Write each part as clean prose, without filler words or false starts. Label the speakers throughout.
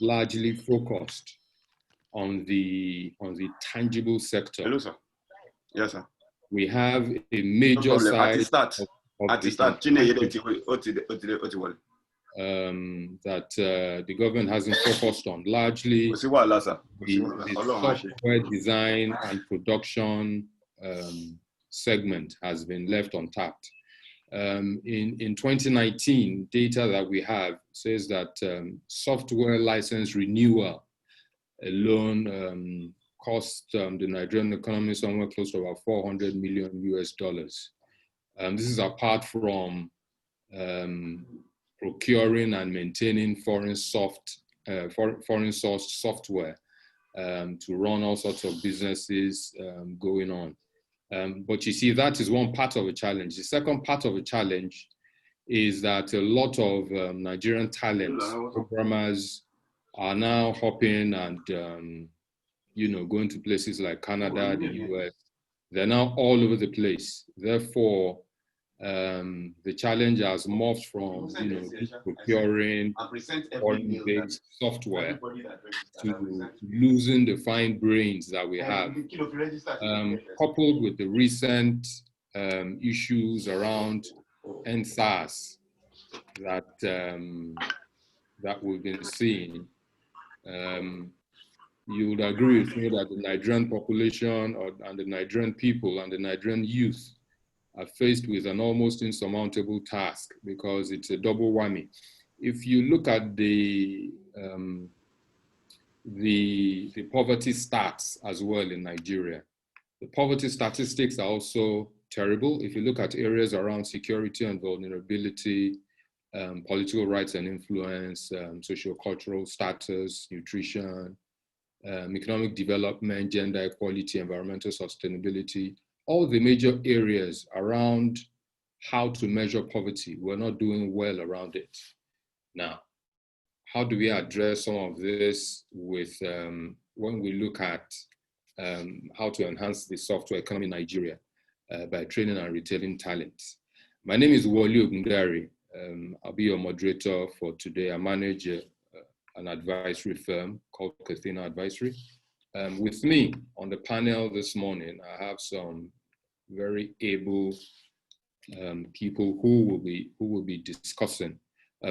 Speaker 1: largely focused on the tangible sector.
Speaker 2: Hello, sir. Yes, sir.
Speaker 1: We have a major side
Speaker 2: that
Speaker 1: the government hasn't focused on, largely the software design and production segment has been left untapped. In 2019, data that we have says that software license renewal alone cost the Nigerian economy somewhere close to about $400 million US. This is apart from procuring and maintaining foreign sourced software to run all sorts of businesses going on. But you see, that is one part of a challenge. The second part of a challenge is that a lot of Nigerian talents, programmers, are now hopping and going to places like Canada, the US. They're now all over the place. Therefore, the challenge has morphed from procuring foreign-based software to losing the fine brains that we have, coupled with the recent issues around NSAS that we've been seeing. You would agree with me that the Nigerian population and the Nigerian people and the Nigerian youth are faced with an almost insurmountable task because it's a double whammy. If you look at the poverty stats as well in Nigeria, the poverty statistics are also terrible. If you look at areas around security and vulnerability, political rights and influence, socio-cultural status, nutrition, economic development, gender equality, environmental sustainability, all the major areas around how to measure poverty, we're not doing well around it. Now, how do we address some of this with when we look at how to enhance the software economy in Nigeria by training and retaining talent? My name is Wole Ogundare. I'll be your moderator for today. I manage an advisory firm called Kathina Advisory. With me on the panel this morning, I have some very able people who will be discussing.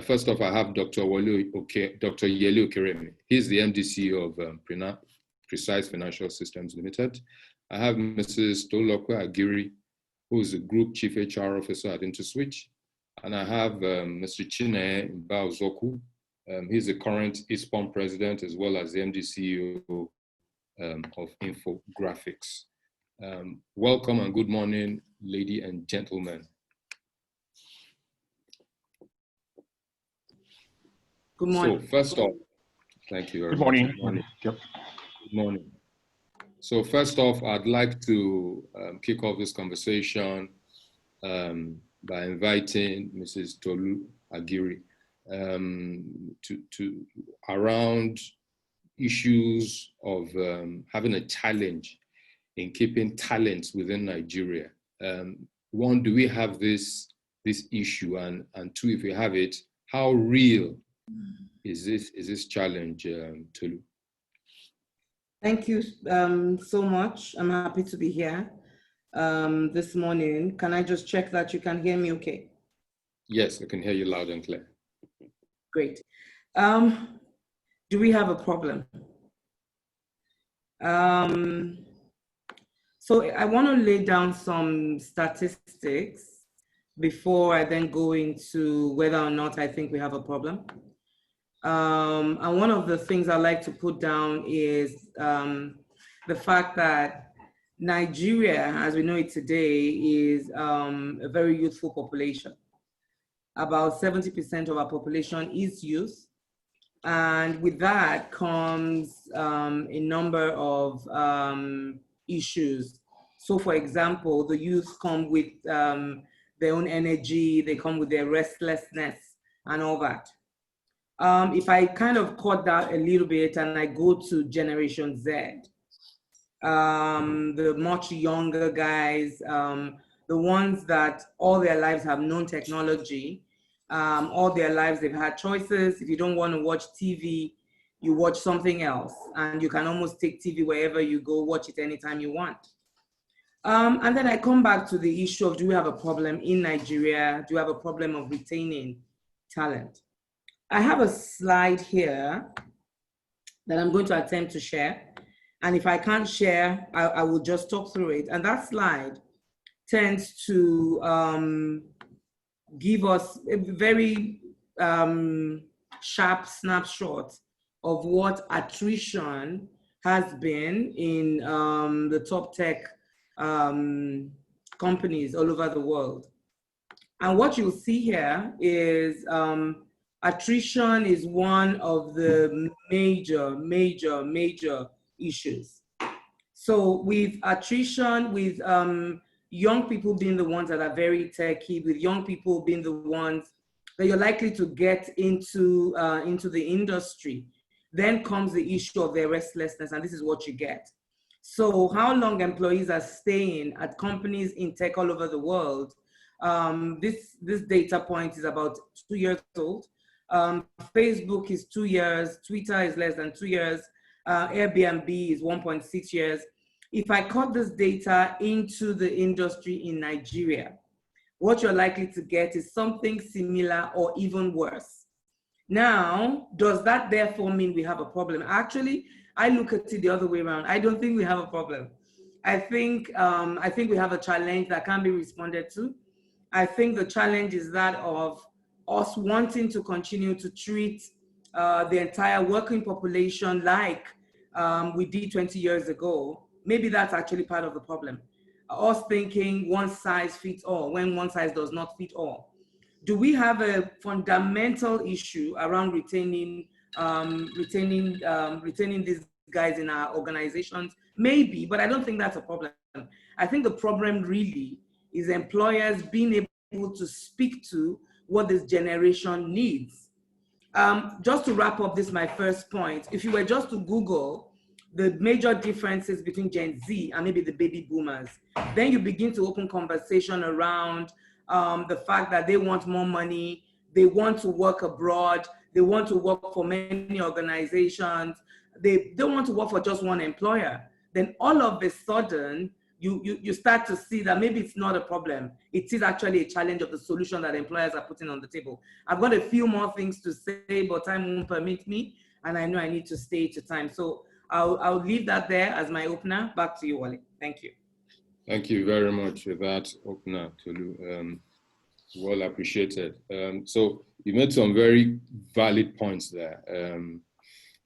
Speaker 1: First off, I have Dr. Yele Okeremi. He's the MD CEO of Precise Financial Systems Limited. I have Mrs. Tolulope Agiri, who is the Group Chief HR Officer at InterSwitch. And I have Mr. Chinenye Mba-Uzoukwu. He's the current ISPOM president as well as the MD CEO of Infographics. Welcome and good morning, ladies and gentlemen.
Speaker 3: Good morning.
Speaker 1: So first off, thank you very much.
Speaker 4: Good morning.
Speaker 1: Good morning. So first off, I'd like to kick off this conversation by inviting Mrs. Tolulope Agiri to around issues of having a challenge in keeping talents within Nigeria. One, do we have this issue? And two, if we have it, how real is this challenge, Tolu?
Speaker 3: Thank you so much. I'm happy to be here this morning. Can I just check that you can hear me okay?
Speaker 1: Yes, I can hear you loud and clear.
Speaker 3: Great. Do we have a problem? So I want to lay down some statistics before I then go into whether or not I think we have a problem. And one of the things I like to put down is the fact that Nigeria, as we know it today, is a very youthful population. About 70% of our population is youth. And with that comes a number of issues. So for example, the youth come with their own energy, they come with their restlessness and all that. If I kind of cut that a little bit and I go to Generation Z, the much younger guys, the ones that all their lives have known technology, all their lives they've had choices. If you don't want to watch TV, you watch something else, and you can almost take TV wherever you go, watch it anytime you want. And then I come back to the issue of, do we have a problem in Nigeria? Do we have a problem of retaining talent? I have a slide here that I'm going to attempt to share. And if I can't share, I will just talk through it. And that slide tends to give us a very sharp snapshot of what attrition has been in the top tech companies all over the world. And what you'll see here is attrition is one of the major issues. So with attrition, with young people being the ones that are very techy, with young people being the ones that you're likely to get into the industry, then comes the issue of their restlessness, and this is what you get. So how long employees are staying at companies in tech all over the world, this data point is about 2 years old. Facebook is 2 years, Twitter is less than 2 years, Airbnb is 1.6 years. If I cut this data into the industry in Nigeria, what you're likely to get is something similar or even worse. Now, does that therefore mean we have a problem? Actually, I look at it the other way around. I don't think we have a problem. I think we have a challenge that can be responded to. I think the challenge is that of us wanting to continue to treat the entire working population like we did 20 years ago. Maybe that's actually part of the problem. Us thinking one size fits all when one size does not fit all. Do we have a fundamental issue around retaining these guys in our organizations? Maybe, but I don't think that's a problem. I think the problem really is employers being able to speak to what this generation needs. Just to wrap up this, my first point, if you were just to Google the major differences between Gen Z and maybe the baby boomers, then you begin to open conversation around the fact that they want more money, they want to work abroad, they want to work for many organizations, they don't want to work for just one employer. Then all of a sudden, you start to see that maybe it's not a problem. It is actually a challenge of the solution that employers are putting on the table. I've got a few more things to say, but time won't permit me, and I know I need to stay to time. So I'll leave that there as my opener. Back to you, Wole. Thank you.
Speaker 1: Thank you very much for that opener, Tolu. Well appreciated. So you made some very valid points there.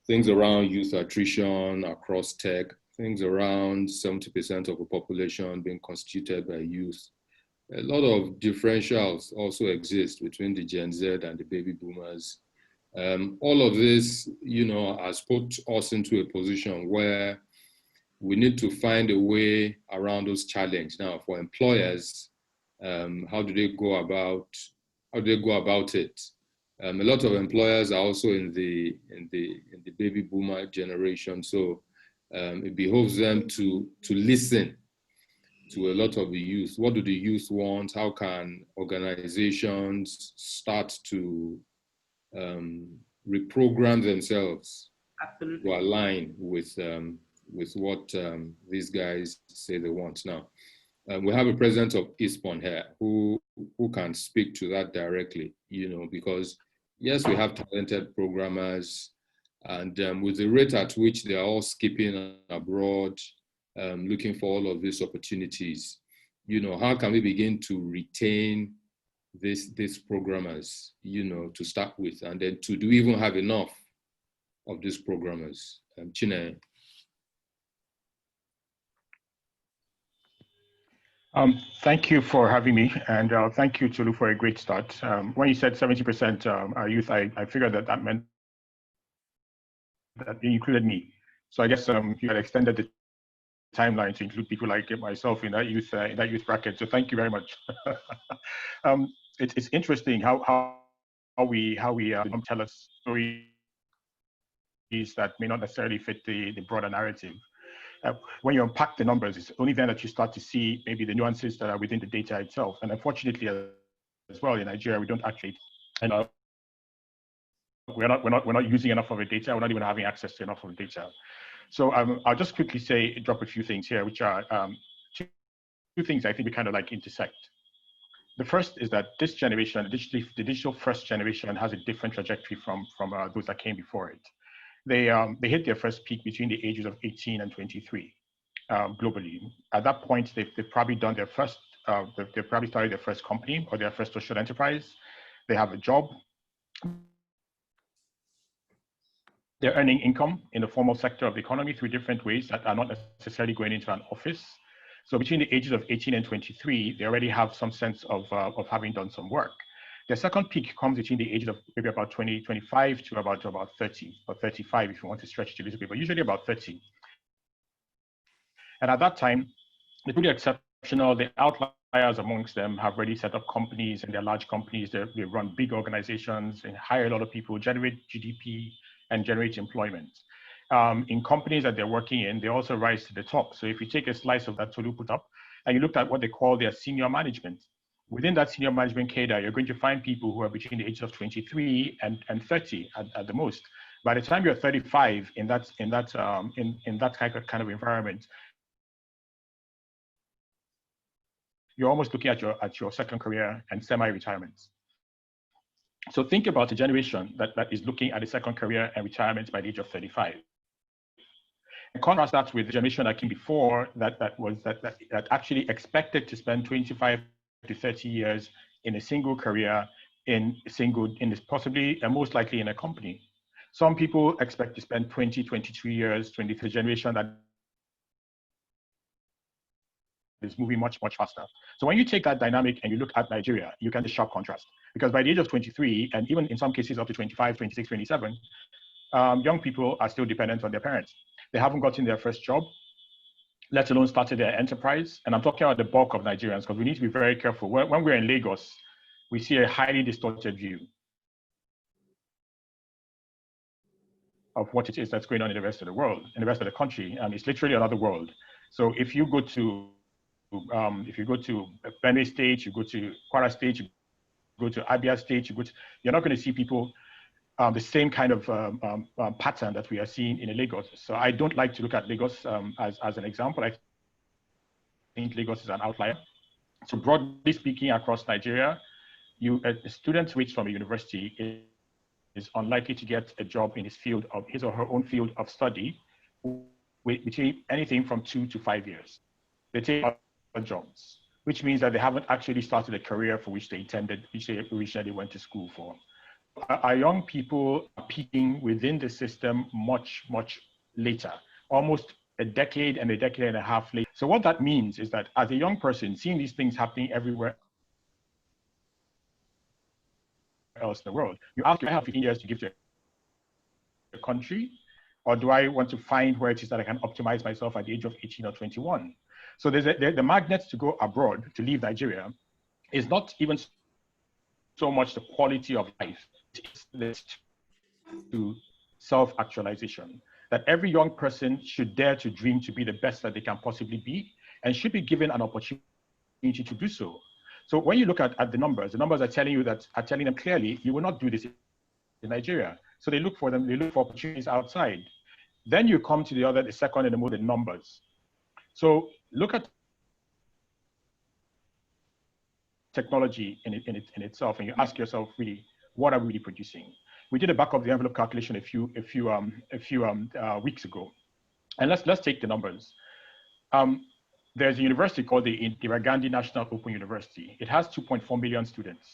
Speaker 1: Things around youth attrition across tech, things around 70% of the population being constituted by youth. A lot of differentials also exist between the Gen Z and the baby boomers. All of this, has put us into a position where we need to find a way around those challenges. Now, for employers, how do they go about it? A lot of employers are also in the baby boomer generation, so it behoves them to listen to a lot of the youth. What do the youth want? How can organizations start to reprogram themselves
Speaker 3: Absolutely.
Speaker 1: to align with what these guys say they want? Now, we have a president of ISPON here who can speak to that directly, because yes, we have talented programmers, and with the rate at which they are all skipping abroad, looking for all of these opportunities, how can we begin to retain these programmers, to start with, and then do we even have enough of these programmers? Chinenye.
Speaker 2: Thank you for having me, and thank you, Tolu, for a great start. When you said 70% are youth, I figured that meant that it included me. So I guess you had extended the timeline to include people like myself in that youth bracket. So thank you very much. It's interesting how we tell us stories that may not necessarily fit the broader narrative. When you unpack the numbers, it's only then that you start to see maybe the nuances that are within the data itself. And unfortunately, as well, in Nigeria, we don't actually. And we're not using enough of the data. We're not even having access to enough of the data. So I'll just quickly drop a few things here, which are two things I think we kind of like intersect. The first is that this generation, the digital first generation, has a different trajectory from those that came before it. They hit their first peak between the ages of 18 and 23 globally. At that point, they've probably done their first, they've probably started their first company or their first social enterprise. They have a job. They're earning income in the formal sector of the economy through different ways that are not necessarily going into an office. So between the ages of 18 and 23, they already have some sense of having done some work. Their second peak comes between the ages of maybe about 25 to about 30 or 35 if you want to stretch it a little bit, but usually about 30. And at that time, they're pretty exceptional. The outliers amongst them have already set up companies, and they're large companies. They run big organizations and hire a lot of people, generate GDP, and generate employment. In companies that they're working in, they also rise to the top. So if you take a slice of that Tolu put up, and you looked at what they call their senior management, within that senior management cadre, you're going to find people who are between the ages of 23 and 30 at the most. By the time you're 35 in that kind of environment, you're almost looking at your second career and semi-retirement. So think about a generation that is looking at a second career and retirement by the age of 35. And contrast that with the generation that came before that actually expected to spend 25 to 30 years in a single career, possibly and most likely in a company. Some people expect to spend 20, 23 years, 23 generation that is moving much, much faster. So when you take that dynamic and you look at Nigeria, you can see a sharp contrast. Because by the age of 23, and even in some cases up to 25, 26, 27, young people are still dependent on their parents. They haven't gotten their first job, let alone started their enterprise. And I'm talking about the bulk of Nigerians, because we need to be very careful. When we're in Lagos, we see a highly distorted view of what it is that's going on in the rest of the world, in the rest of the country. And it's literally another world. So if you go to Benue State, you go to Kwara State, you go to Abia State, you're not going to see people the same kind of pattern that we are seeing in Lagos. So I don't like to look at Lagos as an example. I think Lagos is an outlier. So broadly speaking, across Nigeria, a student switch from a university is unlikely to get a job in his or her own field of study between anything from 2 to 5 years. They take other jobs, which means that they haven't actually started a career for which they intended, which they originally went to school for. Our young people are peaking within the system much, much later, almost a decade and a half later. So what that means is that as a young person, seeing these things happening everywhere else in the world, you ask, do I have 15 years to give to a country? Or do I want to find where it is that I can optimize myself at the age of 18 or 21? So the magnet to go abroad, to leave Nigeria, is not even so much the quality of life, it's to self-actualization. That every young person should dare to dream to be the best that they can possibly be, and should be given an opportunity to do so. So when you look at the numbers are telling them clearly, you will not do this in Nigeria. So they look for opportunities outside. Then you come to the second and the numbers. So look at technology in itself, and you ask yourself, really, what are we really producing? We did a back of the envelope calculation a few weeks ago, and let's take the numbers. There's a university called the Indira Gandhi National Open University. It has 2.4 million students.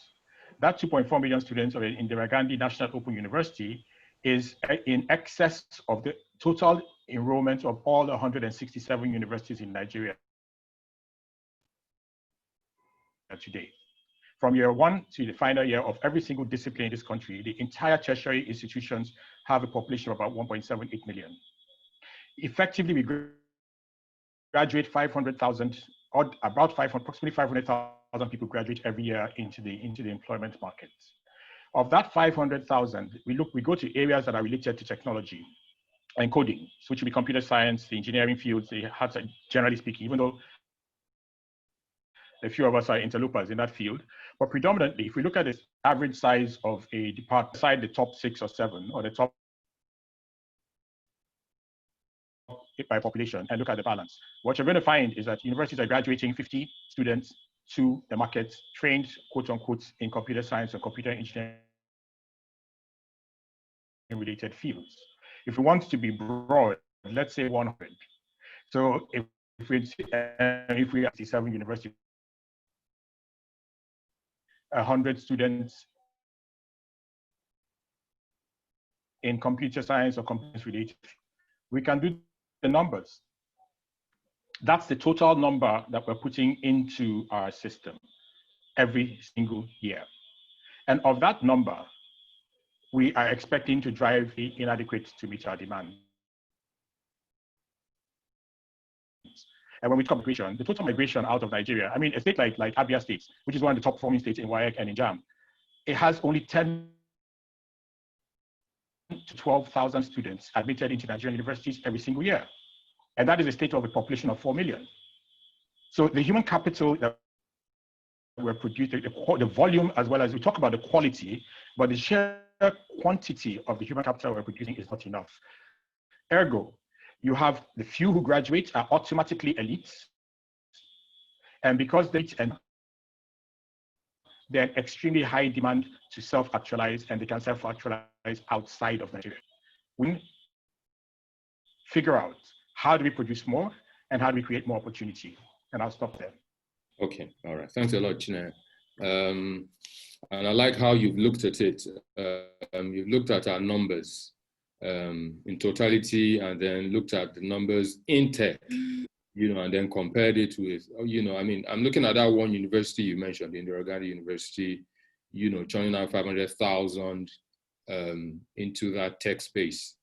Speaker 2: That 2.4 million students of the Indira Gandhi National Open University is in excess of the total enrollment of all 167 universities in Nigeria today. From year one to the final year of every single discipline in this country, the entire tertiary institutions have a population of about 1.78 million. Effectively, we graduate 500,000, or approximately 500,000 people graduate every year into the employment market. Of that 500,000, we go to areas that are related to technology and coding, so which would be computer science, the engineering fields, generally speaking, even though a few of us are interlopers in that field. But predominantly, if we look at this average size of a department, beside the top 6 or 7, or the top by population, and look at the balance. What you're going to find is that universities are graduating 50 students to the market, trained, quote unquote, in computer science or computer engineering related fields. If we want to be broad, let's say 100. So if we have 7 universities, 100 students in computer science or computer related, we can do the numbers. That's the total number that we're putting into our system every single year. And of that number, we are expecting to drive inadequate to meet our demand. And when we talk about migration, the total migration out of Nigeria, I mean, a state like Abia State, which is one of the top performing states in WAEC and in JAM, it has only 10 to 12,000 students admitted into Nigerian universities every single year. And that is a state of a population of 4 million. So the human capital that we're producing, the volume, as well as we talk about the quality, but the sheer quantity of the human capital we're producing is not enough. Ergo, you have the few who graduate are automatically elites. And because they're extremely high demand to self-actualize, and they can self-actualize outside of Nigeria. We figure out how do we produce more and how do we create more opportunity? And I'll stop there.
Speaker 1: Okay, all right. Thanks a lot, Chinenye. And I like how you've looked at it. You've looked at our numbers in totality, and then looked at the numbers in tech, and then compared it with, I mean, I'm looking at that one university you mentioned, the Yele Okeremi University, churning out 500,000 into that tech space.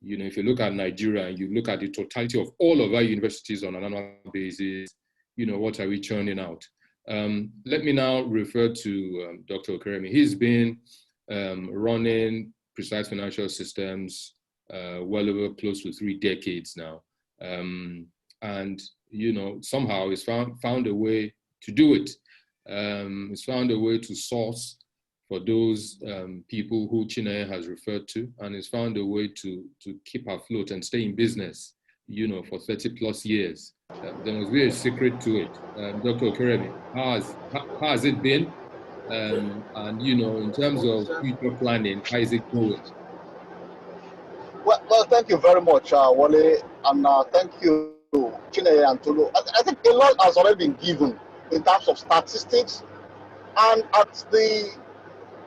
Speaker 1: If you look at Nigeria and you look at the totality of all of our universities on an annual basis, what are we churning out? Let me now refer to Dr. Okeremi. He's been running Precise Financial Systems well over close to 3 decades now. And, somehow he's found a way to do it. He's found a way to source for those people who Chinenye has referred to, and he's found a way to keep afloat and stay in business, for 30 plus years. There must be a secret to it. Dr. Okeremi, how has it been? And, in terms of future planning, how is it going?
Speaker 4: Well, thank you very much, Wole, and thank you, Chinenye and Tolu. I think a lot has already been given in terms of statistics, and at the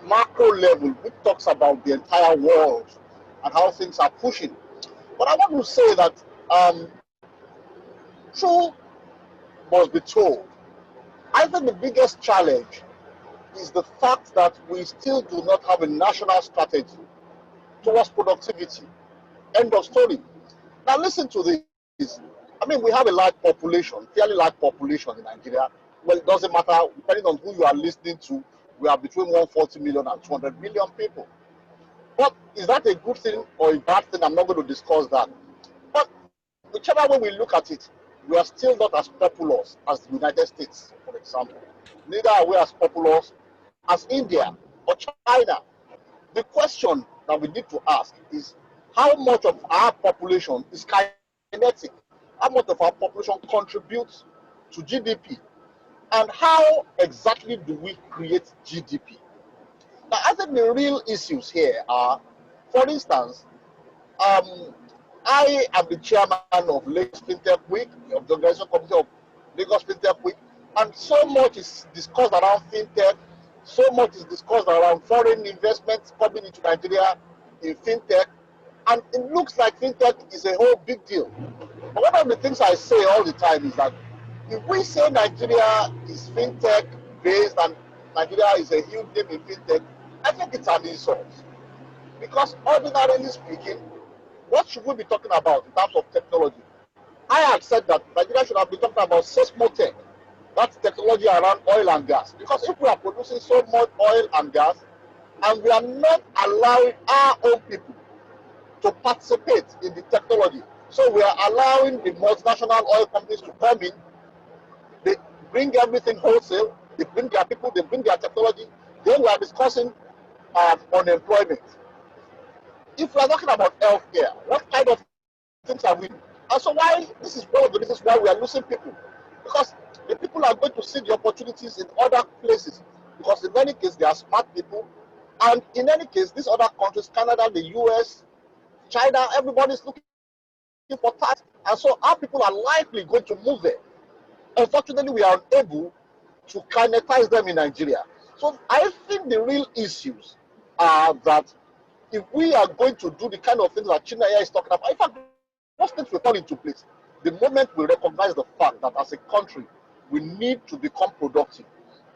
Speaker 4: macro level, which talks about the entire world and how things are pushing. But I want to say that truth must be told. I think the biggest challenge is the fact that we still do not have a national strategy towards productivity. End of story. Now listen to this. I mean, we have a large population, fairly large population in Nigeria. Well, it doesn't matter, depending on who you are listening to, we are between 140 million and 200 million people. But is that a good thing or a bad thing? I'm not going to discuss that. But whichever way we look at it, we are still not as populous as the United States, for example. Neither are we as populous as India or China. The question that we need to ask is how much of our population is kinetic? How much of our population contributes to GDP? And how exactly do we create GDP? Now, I think the real issues here are, for instance, I am the chairman of Lagos FinTech Week, of the organization committee of Lagos FinTech Week, and so much is discussed around FinTech, so much is discussed around foreign investments coming into Nigeria in FinTech, and it looks like FinTech is a whole big deal. But one of the things I say all the time is that if we say Nigeria is FinTech based and Nigeria is a huge name in FinTech, I think it's an insult. Because ordinarily speaking, what should we be talking about in terms of technology? I had said that Nigeria should have been talking about seismotech, that's technology around oil and gas. Because if we are producing so much oil and gas, and we are not allowing our own people to participate in the technology, so we are allowing the multinational oil companies to come in, they bring everything wholesale, they bring their people, they bring their technology, Then we are discussing unemployment. If we are talking about healthcare, what kind of things are we doing? And so why, this is one of the reasons why we are losing people. Because the people are going to see the opportunities in other places. Because in any case, they are smart people. And in any case, these other countries, Canada, the US, China, everybody's looking for talent. And so our people are likely going to move there. Unfortunately, we are unable to kinetize them in Nigeria. So I think the real issues are that if we are going to do the kind of things that Chinenye is talking about, in fact, those things will fall into place. The moment we recognize the fact that as a country, we need to become productive.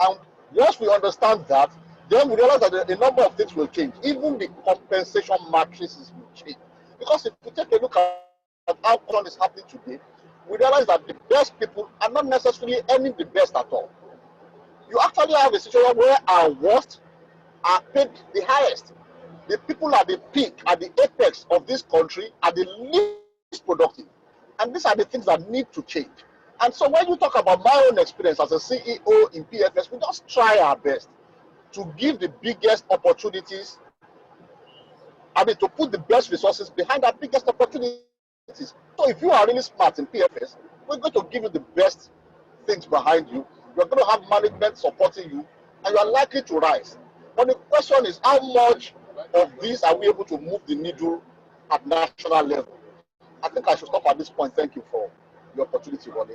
Speaker 4: And once we understand that, then we realize that a number of things will change. Even the compensation matrices will change. Because if you take a look at how corruption is happening today, we realize that the best people are not necessarily earning the best at all. You actually have a situation where our worst are paid the highest. The people at the peak, at the apex of this country, are the least productive. And these are the things that need to change. And so when you talk about my own experience as a CEO in PFS, we just try our best to give the biggest opportunities, to put the best resources behind our biggest opportunities. So if you are really smart in PFS, we're going to give you the best things behind you. You're going to have management supporting you, and you are likely to rise. But the question is, how much of this are we able to move the needle at national level? I think I should stop at this point. Thank you for the opportunity, Wole.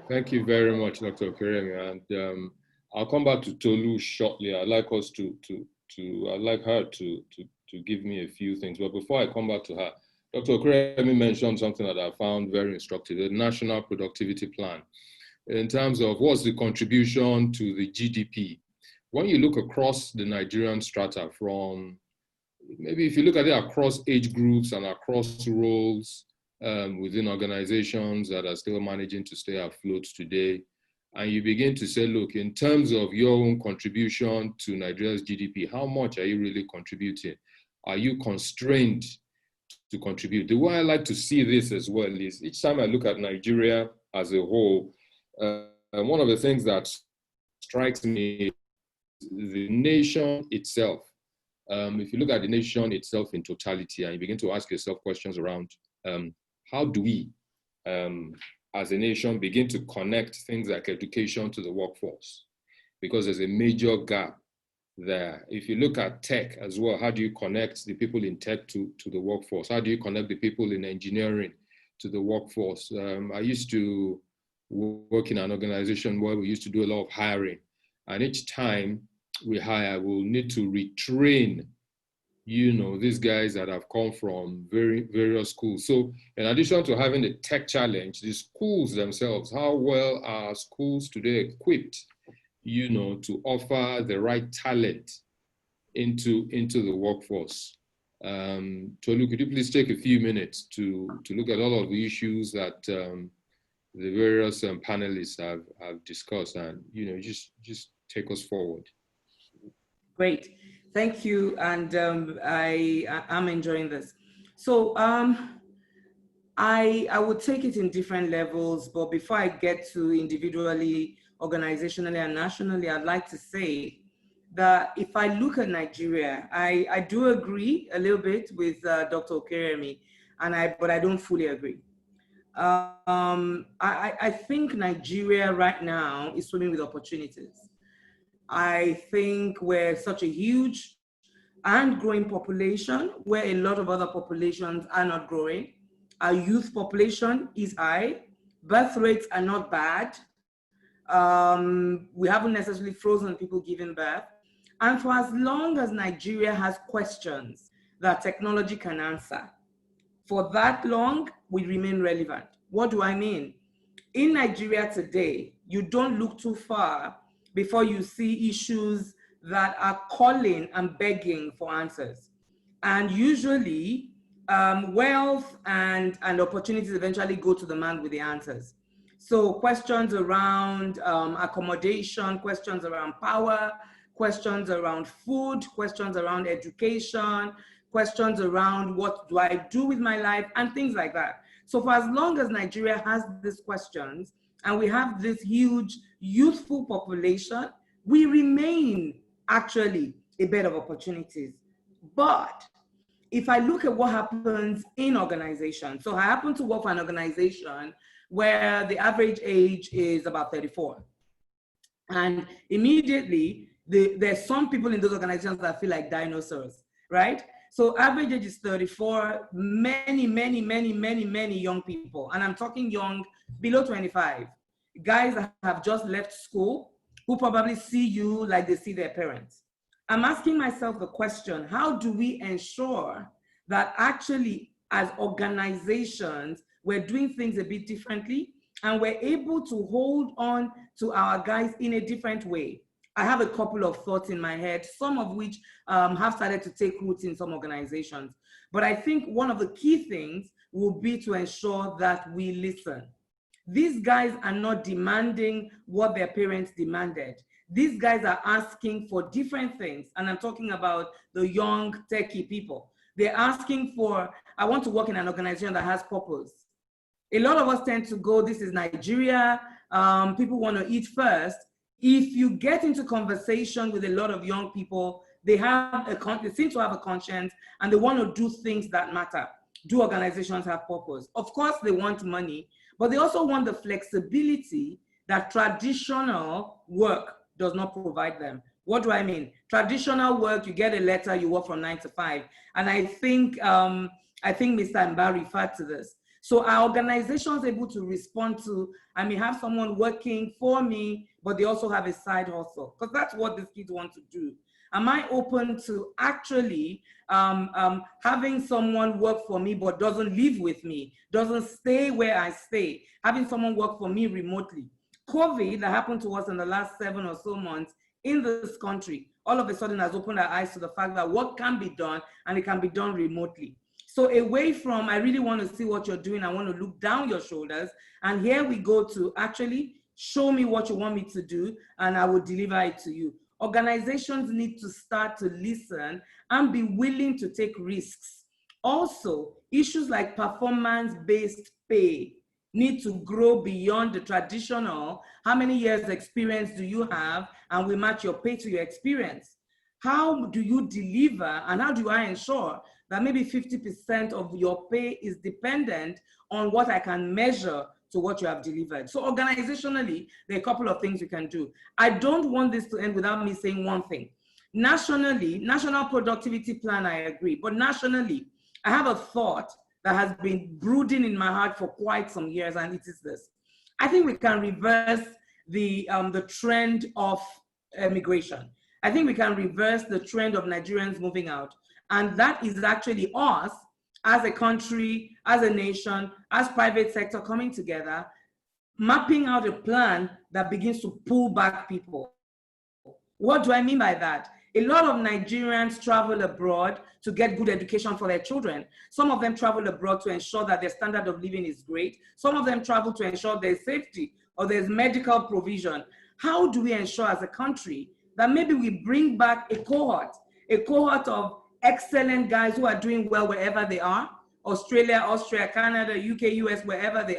Speaker 1: Thank you very much, Dr. Okeremi. And I'll come back to Tolu shortly. I'd like us I'd like her to give me a few things. But before I come back to her, Dr. Okeremi mentioned something that I found very instructive, the National Productivity Plan, in terms of what's the contribution to the GDP. When you look across the Nigerian strata, from maybe if you look at it across age groups and across roles within organizations that are still managing to stay afloat today, and you begin to say, look, in terms of your own contribution to Nigeria's GDP, how much are you really contributing? Are you constrained to contribute? The way I like to see this as well is each time I look at Nigeria as a whole, one of the things that strikes me is the nation itself. If you look at the nation itself in totality and you begin to ask yourself questions around how do we, as a nation, begin to connect things like education to the workforce? Because there's a major gap there. If you look at tech as well, how do you connect the people in tech to the workforce? How do you connect the people in engineering to the workforce? I used to work in an organization where we used to do a lot of hiring. And each time we hire, we'll need to retrain, these guys that have come from various schools. So in addition to having the tech challenge, the schools themselves, how well are schools today equipped, to offer the right talent into the workforce? Tolu, could you please take a few minutes to look at all of the issues that the various panelists have discussed, and just take us forward.
Speaker 3: Great, thank you, and I'm enjoying this. So I would take it in different levels, but before I get to individually, organizationally, and nationally, I'd like to say that if I look at Nigeria, I do agree a little bit with Dr. Okeremi, but I don't fully agree. I think Nigeria right now is swimming with opportunities. I think we're such a huge and growing population where a lot of other populations are not growing. Our youth population is high. Birth rates are not bad. We haven't necessarily frozen people giving birth. And for as long as Nigeria has questions that technology can answer, for that long, we remain relevant. What do I mean? In Nigeria today, you don't look too far before you see issues that are calling and begging for answers. And usually, wealth and opportunities eventually go to the man with the answers. So questions around accommodation, questions around power, questions around food, questions around education, questions around what do I do with my life, and things like that. So for as long as Nigeria has these questions, and we have this huge youthful population, we remain actually a bed of opportunities. But if I look at what happens in organizations, so I happen to work for an organization where the average age is about 34. And immediately, there's some people in those organizations that feel like dinosaurs, right? So average age is 34, many young people. And I'm talking young, below 25. Guys that have just left school, who probably see you like they see their parents. I'm asking myself the question, how do we ensure that actually as organizations, we're doing things a bit differently and we're able to hold on to our guys in a different way? I have a couple of thoughts in my head, some of which have started to take roots in some organizations. But I think one of the key things will be to ensure that we listen. These guys are not demanding what their parents demanded. These guys are asking for different things. And I'm talking about the young techie people. They're asking for, I want to work in an organization that has purpose. A lot of us tend to go, this is Nigeria, people want to eat first. If you get into conversation with a lot of young people, they seem to have a conscience and they want to do things that matter. Do organizations have purpose? Of course they want money, but they also want the flexibility that traditional work does not provide them. What do I mean? Traditional work, you get a letter, you work from 9 to 5. And I think Mr. Mba referred to this. So our organization is able to respond to, I may have someone working for me, but they also have a side hustle, because that's what these kids want to do. Am I open to actually having someone work for me, but doesn't live with me, doesn't stay where I stay, having someone work for me remotely? COVID that happened to us in the last 7 or so months in this country, all of a sudden has opened our eyes to the fact that what can be done and it can be done remotely. So away from, I really want to see what you're doing, I want to look down your shoulders, and here we go to actually show me what you want me to do and I will deliver it to you. Organizations need to start to listen and be willing to take risks. Also, issues like performance-based pay need to grow beyond the traditional, how many years experience do you have, and we match your pay to your experience. How do you deliver, and how do I ensure that maybe 50% of your pay is dependent on what I can measure to what you have delivered? So organizationally, there are a couple of things you can do. I don't want this to end without me saying one thing. Nationally, national productivity plan, I agree, but nationally, I have a thought that has been brooding in my heart for quite some years, and it is this. I think we can reverse the trend of migration. I think we can reverse the trend of Nigerians moving out. And that is actually us as a country, as a nation, as private sector coming together, mapping out a plan that begins to pull back people. What do I mean by that? A lot of Nigerians travel abroad to get good education for their children. Some of them travel abroad to ensure that their standard of living is great. Some of them travel to ensure there's safety or there's medical provision. How do we ensure as a country that maybe we bring back a cohort of excellent guys who are doing well wherever they are? Australia, Austria, Canada, UK, US, wherever they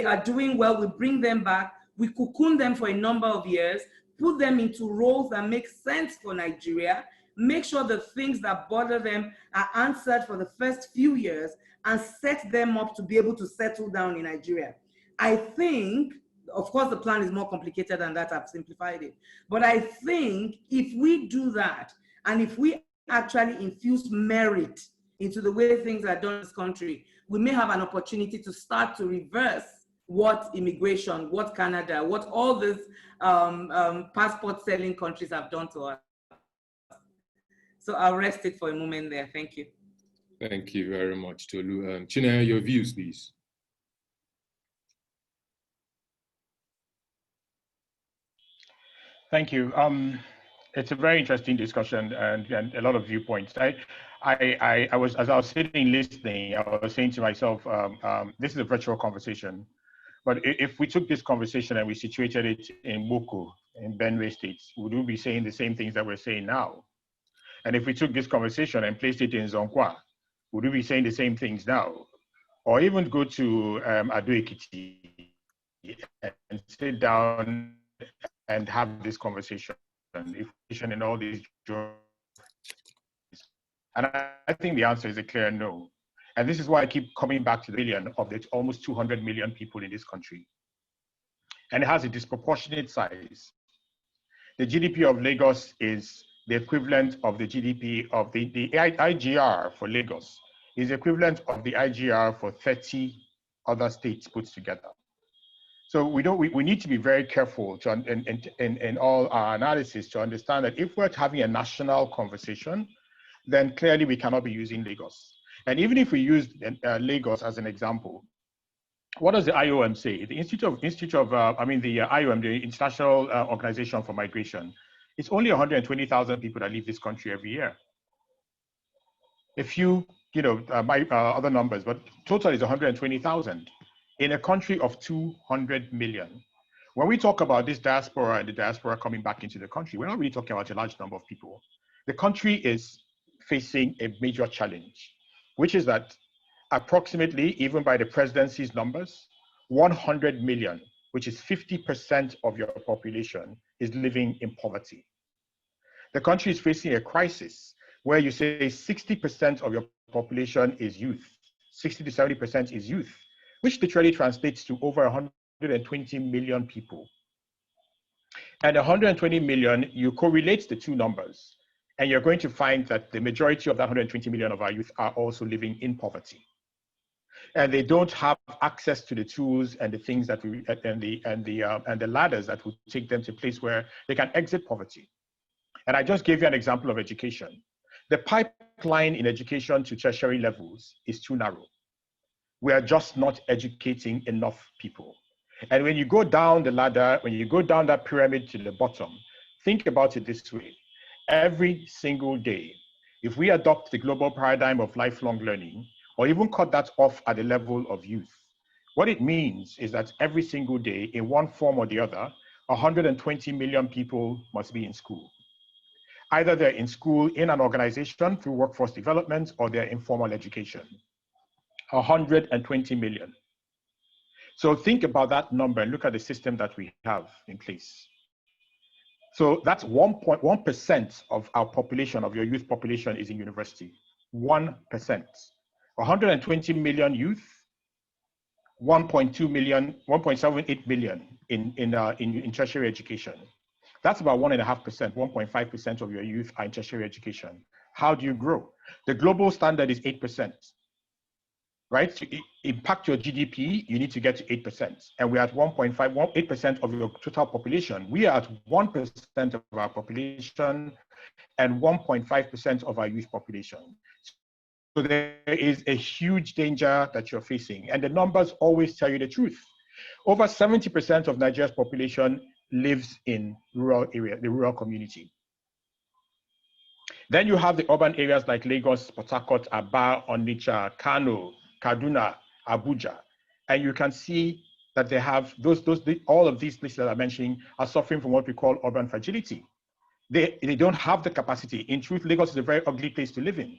Speaker 3: are doing well. We bring them back, we cocoon them for a number of years, put them into roles that make sense for Nigeria, make sure the things that bother them are answered for the first few years, and set them up to be able to settle down in Nigeria. I think, of course, the plan is more complicated than that, I've simplified it. But I think if we do that, and if we actually infuse merit into the way things are done in this country, we may have an opportunity to start to reverse what immigration, what Canada, what all these passport selling countries have done to us. So I'll rest it for a moment there. Thank you.
Speaker 1: Thank you very much, Tolu. Chinenye, your views, please.
Speaker 2: Thank you. It's a very interesting discussion and a lot of viewpoints. I was, as I was sitting listening, I was saying to myself, this is a virtual conversation, but if we took this conversation and we situated it in Boko, in Benue State, would we be saying the same things that we're saying now? And if we took this conversation and placed it in Zonkwa, would we be saying the same things now? Or even go to Ado-Ekiti and sit down and have this conversation. inflation in all these geographies? And I think the answer is a clear no. And this is why I keep coming back to the billion of the almost 200 million people in this country. And it has a disproportionate size. The GDP of Lagos is the equivalent of the GDP of the IGR for Lagos is the equivalent of the IGR for 30 other states put together. So we need to be very careful in all our analysis to understand that if we're having a national conversation, then clearly we cannot be using Lagos. And even if we use Lagos as an example, what does the IOM say? The IOM, the International Organization for Migration, it's only 120,000 people that leave this country every year. A few, other numbers, but total is 120,000 in a country of 200 million. When we talk about this diaspora and the diaspora coming back into the country, we're not really talking about a large number of people. The country is facing a major challenge, which is that approximately, even by the presidency's numbers, 100 million, which is 50% of your population, is living in poverty. The country is facing a crisis where you say 60% of your population is youth, 60 to 70% is youth, which literally translates to over 120 million people. And 120 million, you correlate the two numbers, and you're going to find that the majority of that 120 million of our youth are also living in poverty. And they don't have access to the tools and the things that and the ladders that will take them to a place where they can exit poverty. And I just gave you an example of education. The pipeline in education to tertiary levels is too narrow. We are just not educating enough people. And when you go down the ladder, when you go down that pyramid to the bottom, think about it this way. Every single day, if we adopt the global paradigm of lifelong learning, or even cut that off at the level of youth, what it means is that every single day, in one form or the other, 120 million people must be in school. Either they're in school in an organization through workforce development, or they're in formal education. 120 million. So think about that number and look at the system that we have in place. So that's 1.1% of our population, of your youth population, is in university. 1%. 120 million youth, 1.2 million, 1.78 million in tertiary education. That's about 1.5%, 1.5% of your youth are in tertiary education. How do you grow? The global standard is 8%, right? To impact your GDP, you need to get to 8%. And we're at 8% of your total population. We are at 1% of our population and 1.5% of our youth population. So there is a huge danger that you're facing. And the numbers always tell you the truth. Over 70% of Nigeria's population lives in rural area, the rural community. Then you have the urban areas like Lagos, Port Harcourt, Aba, Onitsha, Kano, Kaduna, Abuja. And you can see that they have all of these places that I'm mentioning are suffering from what we call urban fragility. They don't have the capacity. In truth, Lagos is a very ugly place to live in.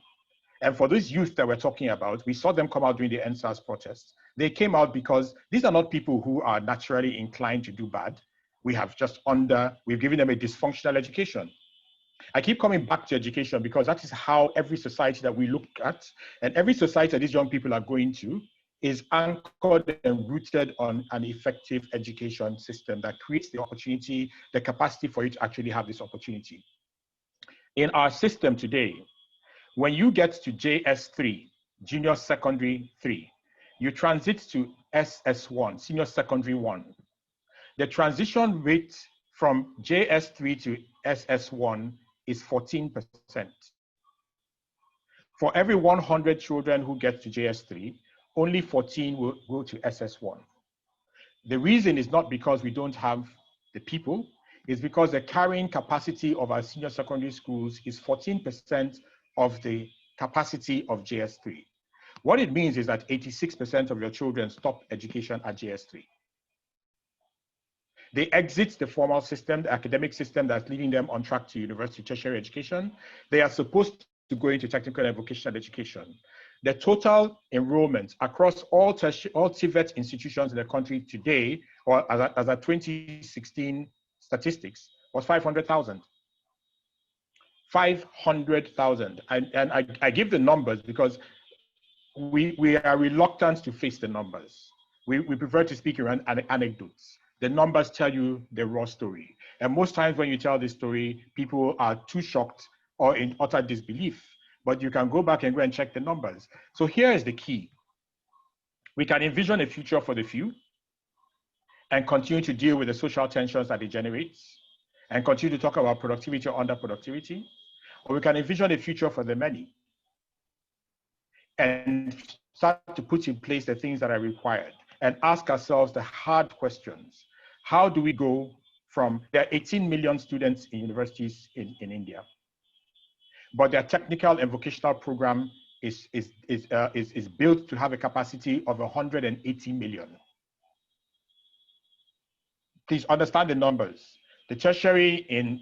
Speaker 2: And for those youth that we're talking about, we saw them come out during the NSAS protests. They came out because these are not people who are naturally inclined to do bad. We've given them a dysfunctional education. I keep coming back to education because that is how every society that we look at, and every society that these young people are going to, is anchored and rooted on an effective education system that creates the opportunity, the capacity for you to actually have this opportunity. In our system today, when you get to JS3, Junior Secondary 3, you transit to SS1, Senior Secondary 1. The transition rate from JS3 to SS1 is 14%. For every 100 children who get to JS3, only 14 will go to SS1. The reason is not because we don't have the people, it's because the carrying capacity of our senior secondary schools is 14% of the capacity of JS3. What it means is that 86% of your children stop education at JS3. They exit the formal system, the academic system that's leading them on track to university tertiary education. They are supposed to go into technical and vocational education. The total enrollment across all TVET institutions in the country today, or as a 2016 statistics, was 500,000. 500,000. And I give the numbers because we are reluctant to face the numbers. We prefer to speak around anecdotes. The numbers tell you the raw story. And most times when you tell this story, people are too shocked or in utter disbelief. But you can go back and go and check the numbers. So here is the key. We can envision a future for the few and continue to deal with the social tensions that it generates and continue to talk about productivity or underproductivity. Or we can envision a future for the many and start to put in place the things that are required and ask ourselves the hard questions. How do we go from, there are 18 million students in universities in India, but their technical and vocational program is built to have a capacity of 180 million. Please understand the numbers. The tertiary in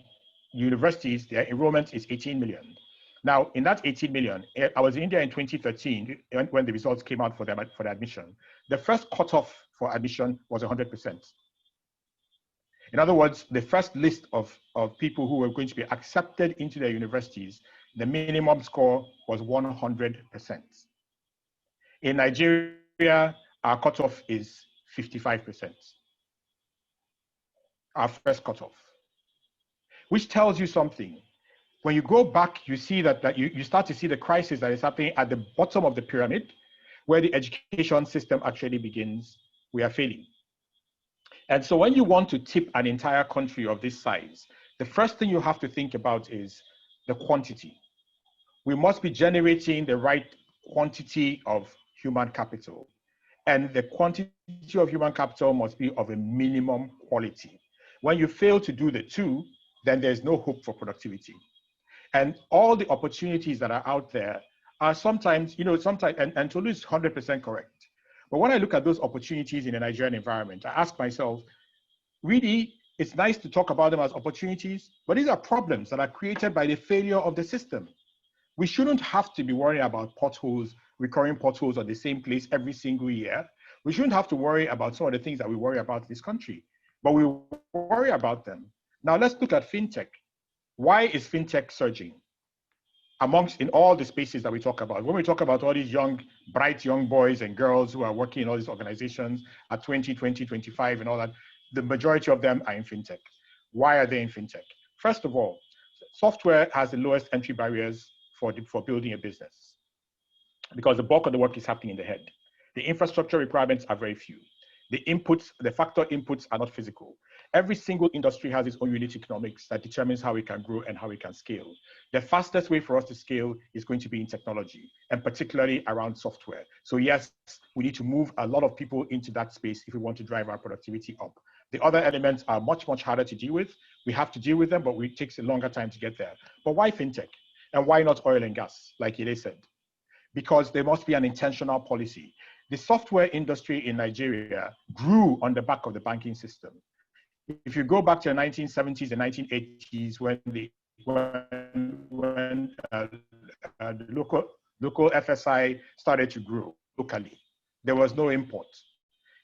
Speaker 2: universities, their enrollment is 18 million. Now, in that 18 million, I was in India in 2013 when the results came out for the admission. The first cutoff for admission was 100%. In other words, the first list of people who were going to be accepted into their universities, the minimum score was 100%. In Nigeria, our cutoff is 55%. Our first cutoff, which tells you something. When you go back, you see that you start to see the crisis that is happening at the bottom of the pyramid, where the education system actually begins. We are failing. And so when you want to tip an entire country of this size, the first thing you have to think about is the quantity. We must be generating the right quantity of human capital. And the quantity of human capital must be of a minimum quality. When you fail to do the two, then there's no hope for productivity. And all the opportunities that are out there are sometimes, and Tolu is 100% correct. But when I look at those opportunities in the Nigerian environment, I ask myself, really, it's nice to talk about them as opportunities, but these are problems that are created by the failure of the system. We shouldn't have to be worrying about potholes, recurring potholes on the same place every single year. We shouldn't have to worry about some of the things that we worry about in this country, but we worry about them. Now let's look at fintech. Why is fintech surging in all the spaces that we talk about? When we talk about all these bright young boys and girls who are working in all these organizations at 20, 25 and all that, the majority of them are in fintech. Why are they in fintech? First of all, software has the lowest entry barriers for building a business because the bulk of the work is happening in the head. The infrastructure requirements are very few. The factor inputs are not physical. Every single industry has its own unit economics that determines how we can grow and how we can scale. The fastest way for us to scale is going to be in technology, and particularly around software. So yes, we need to move a lot of people into that space if we want to drive our productivity up. The other elements are much, much harder to deal with. We have to deal with them, but it takes a longer time to get there. But why fintech? And why not oil and gas, like Yele said? Because there must be an intentional policy. The software industry in Nigeria grew on the back of the banking system. If you go back to the 1970s and 1980s, when the local FSI started to grow locally, there was no import.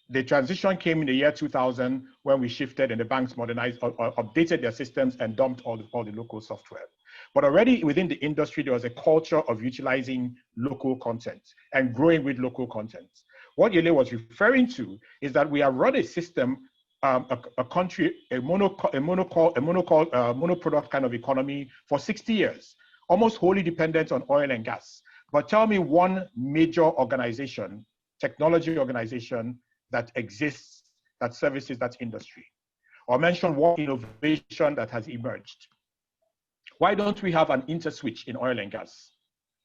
Speaker 2: The transition came in the year 2000 when we shifted and the banks modernized or updated their systems and dumped all the local software. But already within the industry, there was a culture of utilizing local content and growing with local content. What Yele was referring to is that we have run a system, a country, a monoproduct kind of economy for 60 years, almost wholly dependent on oil and gas. But tell me one major organization, technology organization that exists, that services that industry. Or mention one innovation that has emerged. Why don't we have an interswitch in oil and gas?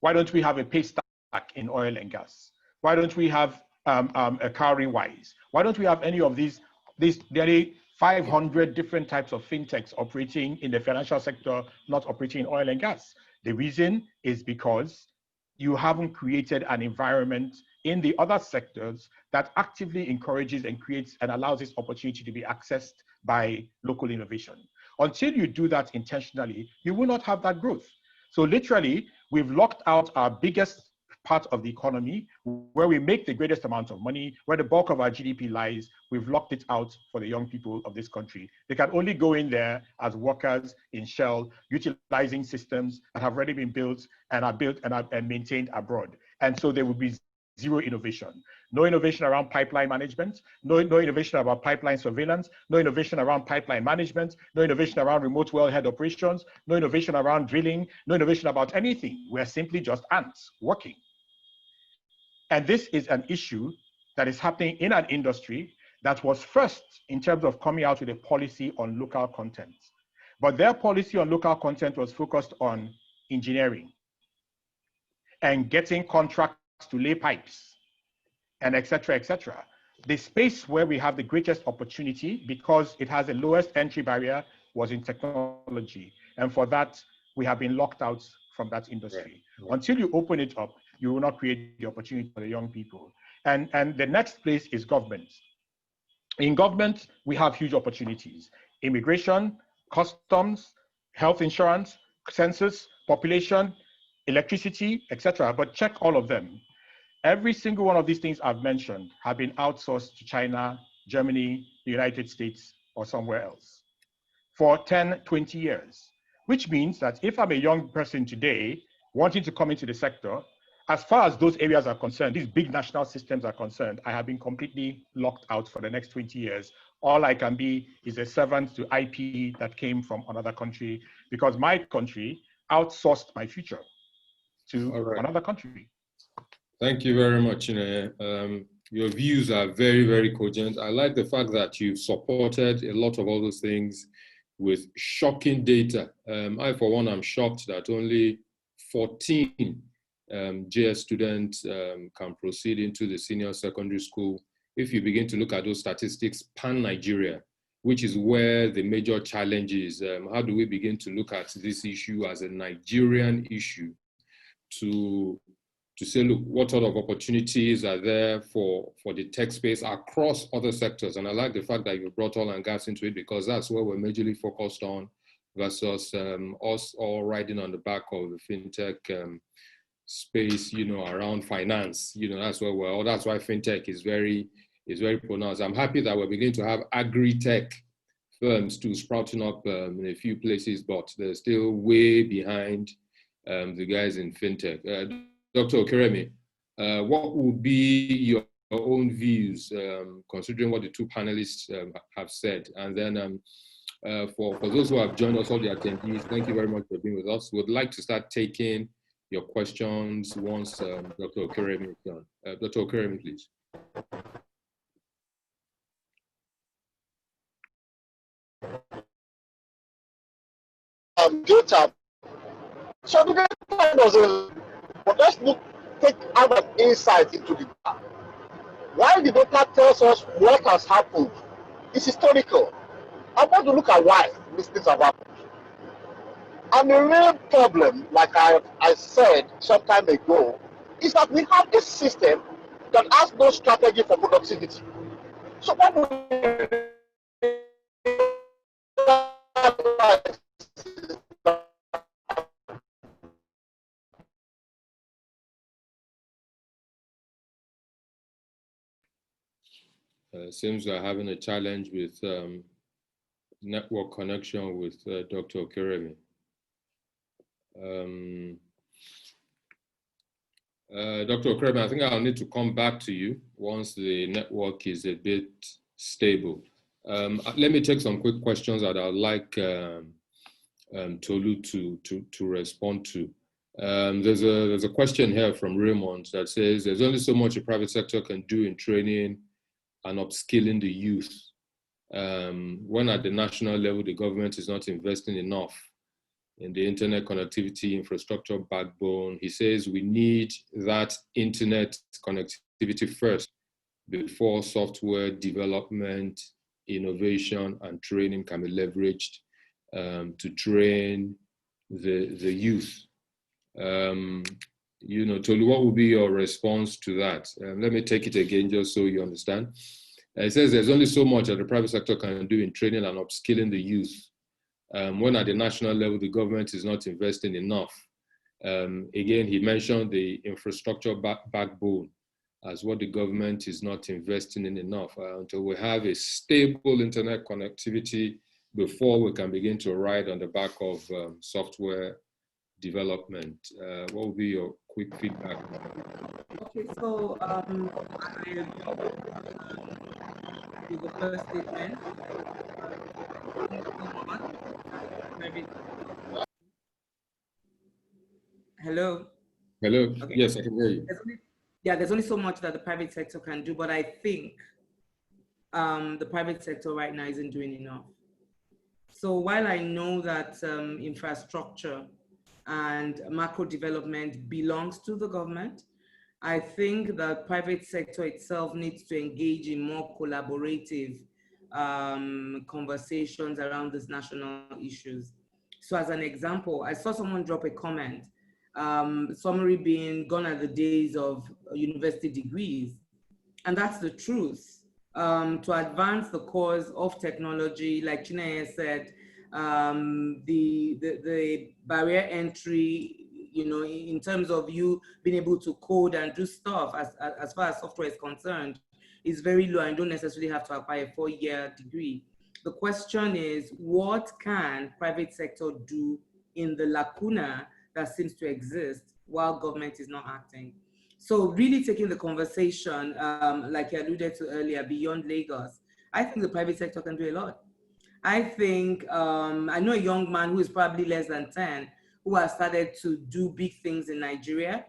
Speaker 2: Why don't we have a pay stack in oil and gas? Why don't we have a cowering wise? Why don't we have any of these nearly 500 different types of fintechs operating in the financial sector, not operating in oil and gas? The reason is because you haven't created an environment in the other sectors that actively encourages and creates and allows this opportunity to be accessed by local innovation. Until you do that intentionally, you will not have that growth. So literally, we've locked out our biggest part of the economy where we make the greatest amount of money, where the bulk of our GDP lies, we've locked it out for the young people of this country. They can only go in there as workers in Shell, utilizing systems that have already been built and are maintained abroad. And so there will be zero innovation. No innovation around pipeline management, no innovation about pipeline surveillance, no innovation around pipeline management, no innovation around remote wellhead operations, no innovation around drilling, no innovation about anything. We're simply just ants working. And this is an issue that is happening in an industry that was first in terms of coming out with a policy on local content. But their policy on local content was focused on engineering and getting contracts to lay pipes and et cetera, The space where we have the greatest opportunity because it has the lowest entry barrier was in technology. And for that, we have been locked out from that industry. Right. Until you open it up, you will not create the opportunity for the young people. And the next place is government. In government, we have huge opportunities. Immigration, customs, health insurance, census, population, electricity, etc. But check all of them. Every single one of these things I've mentioned have been outsourced to China, Germany, the United States, or somewhere else for 10, 20 years, which means that if I'm a young person today wanting to come into the sector, as far as those areas are concerned, these big national systems are concerned, I have been completely locked out for the next 20 years. All I can be is a servant to IP that came from another country because my country outsourced my future to another country.
Speaker 1: Thank you very much, Chinenye. Your views are very, very cogent. I like the fact that you've supported a lot of all those things with shocking data. I, for one, am shocked that only 14 JS students can proceed into the senior secondary school. If you begin to look at those statistics, pan-Nigeria, which is where the major challenge is. How do we begin to look at this issue as a Nigerian issue to say, look, what sort of opportunities are there for the tech space across other sectors? And I like the fact that you brought oil and gas into it because that's where we're majorly focused on versus us all riding on the back of the fintech space, around finance. That's where that's why fintech is very pronounced. I'm happy that we're beginning to have agri-tech firms too sprouting up in a few places, but they're still way behind the guys in fintech. Dr. Okeremi, what would be your own views considering what the two panelists have said? And then for those who have joined us, all the attendees, thank you very much for being with us. We'd like to start taking your questions once Dr. Okeremi is done. Dr. Okeremi, please.
Speaker 4: Data. So the data doesn't, but let's take our insight into the data. Why the data tells us what has happened is historical. I want to look at why these things have happened. And the real problem, like I said some time ago, is that we have a system that has no strategy for productivity. So what
Speaker 1: seems we're having a challenge with network connection with Dr. Okeremi. Dr. Okeremi, I think I'll need to come back to you once the network is a bit stable. Let me take some quick questions that I'd like Tolu to respond to. There's a question here from Raymond that says, there's only so much the private sector can do in training and upskilling the youth. When at the national level, the government is not investing enough in the internet connectivity infrastructure backbone. He says we need that internet connectivity first before software development, innovation, and training can be leveraged to train the youth. Tolu, what would be your response to that? Let me take it again just so you understand. It says there's only so much that the private sector can do in training and upskilling the youth. When at the national level, the government is not investing enough Again, he mentioned the infrastructure backbone as what the government is not investing in enough until we have a stable internet connectivity before we can begin to ride on the back of software development. What would be your quick feedback?
Speaker 3: Okay, so I agree with the first statement. Hello?
Speaker 1: Hello?
Speaker 3: Okay.
Speaker 1: Yes, I can hear you.
Speaker 3: There's only so much that the private sector can do, but I think the private sector right now isn't doing enough. So while I know that infrastructure and macro development belongs to the government, I think the private sector itself needs to engage in more collaborative conversations around these national issues. So as an example, I saw someone drop a comment, summary being gone are the days of university degrees. And that's the truth. To advance the cause of technology, like Chinenye said, the barrier entry, you know, in terms of you being able to code and do stuff as far as software is concerned, is very low and don't necessarily have to acquire a 4-year degree. The question is, what can private sector do in the lacuna that seems to exist while government is not acting? So really taking the conversation, like I alluded to earlier, beyond Lagos, I think the private sector can do a lot. I think, I know a young man who is probably less than 10, who has started to do big things in Nigeria.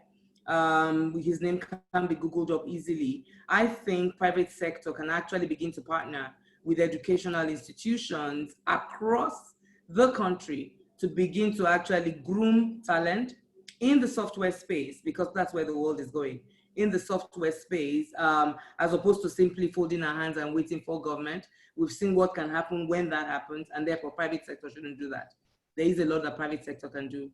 Speaker 3: His name can be Googled up easily. I think private sector can actually begin to partner with educational institutions across the country to begin to actually groom talent in the software space, because that's where the world is going, in the software space, as opposed to simply folding our hands and waiting for government. We've seen what can happen when that happens, and therefore private sector shouldn't do that. There is a lot that private sector can do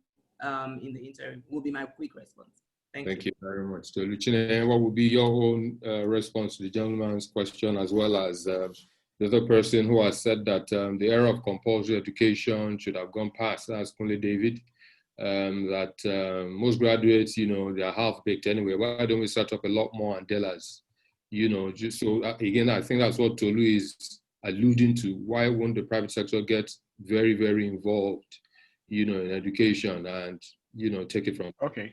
Speaker 3: in the interim, will be my quick response. Thank you
Speaker 1: very much. Chinenye, what would be your own response to the gentleman's question, as well as the other person who has said that the era of compulsory education should have gone past? That's Kunle David. That most graduates, you know, they are half-baked anyway. Why don't we set up a lot more Andelas? You know, just so, again, I think that's what Tolu is alluding to. Why won't the private sector get very, very involved, you know, in education and, you know, take it from?
Speaker 2: Okay.